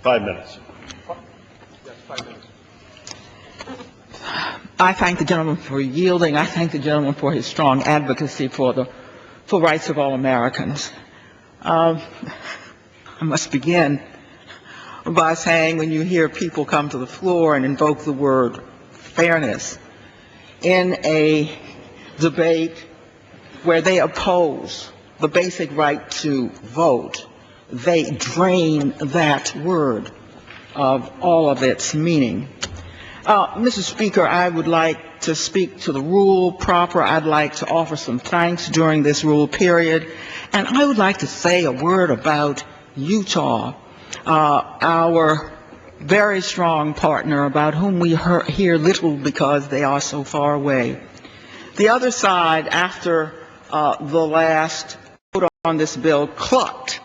5 minutes. Yes, 5 minutes. I thank the gentleman for yielding. I thank the gentleman for his strong advocacy for the rights of all Americans. I must begin by saying when you hear people come to the floor and invoke the word fairness in a debate where they oppose the basic right to vote, they drain that word of all of its meaning. Mr. Speaker, I would like to speak to the rule proper. I'd like to offer some thanks during this rule period. And I would like to say a word about Utah, our very strong partner about whom we hear little because they are so far away. The other side, after the last vote on this bill, clucked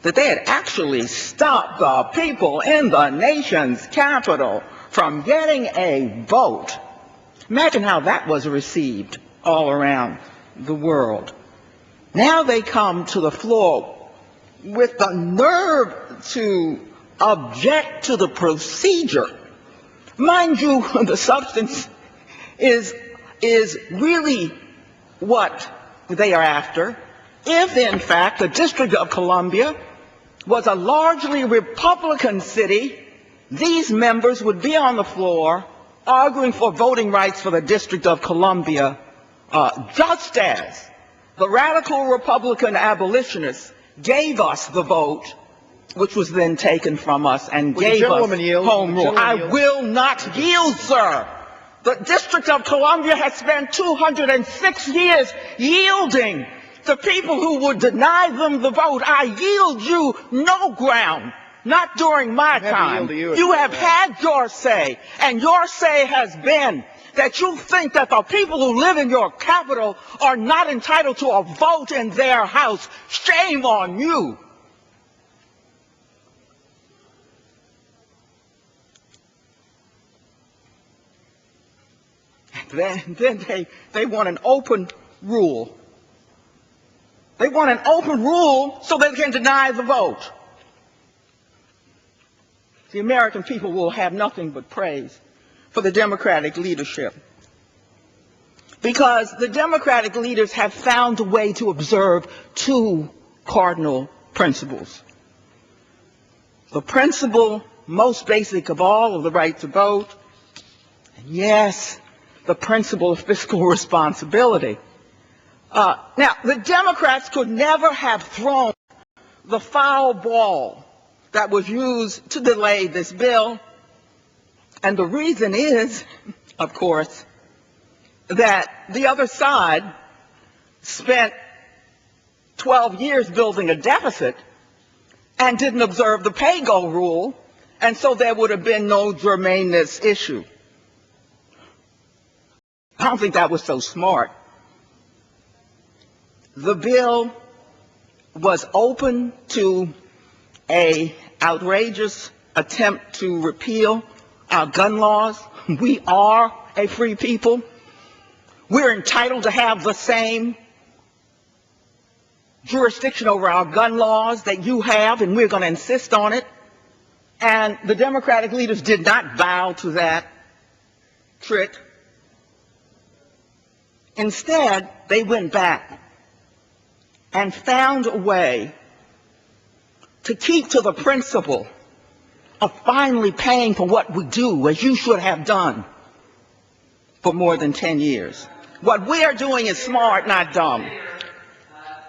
that they had actually stopped the people in the nation's capital from getting a vote. Imagine how that was received all around the world. Now they come to the floor with the nerve to object to the procedure. Mind you, the substance is really what they are after. If, in fact, the District of Columbia was a largely Republican city, these members would be on the floor arguing for voting rights for the District of Columbia, just as the radical Republican abolitionists gave us the vote, which was then taken from us and gave us home rule. I will not yield, sir. The District of Columbia has spent 206 years yielding to people who would deny them the vote. I yield you no ground. Not during my time. You have had your say, and your say has been that you think that the people who live in your capital are not entitled to a vote in their house. Shame on you. Then they want an open rule. They want an open rule so they can deny the vote. The American people will have nothing but praise for the Democratic leadership, because the Democratic leaders have found a way to observe two cardinal principles. The principle most basic of all of the right to vote, and yes, the principle of fiscal responsibility. Now, the Democrats could never have thrown the foul ball that was used to delay this bill. And the reason is, of course, that the other side spent 12 years building a deficit and didn't observe the pay-go rule, and so there would have been no germaneness issue. I don't think that was so smart. The bill was open to an outrageous attempt to repeal our gun laws. We are a free people. We're entitled to have the same jurisdiction over our gun laws that you have, and we're going to insist on it. And the Democratic leaders did not bow to that trick. Instead, they went back and found a way to keep to the principle of finally paying for what we do, as you should have done for more than 10 years. What we are doing is smart, not dumb.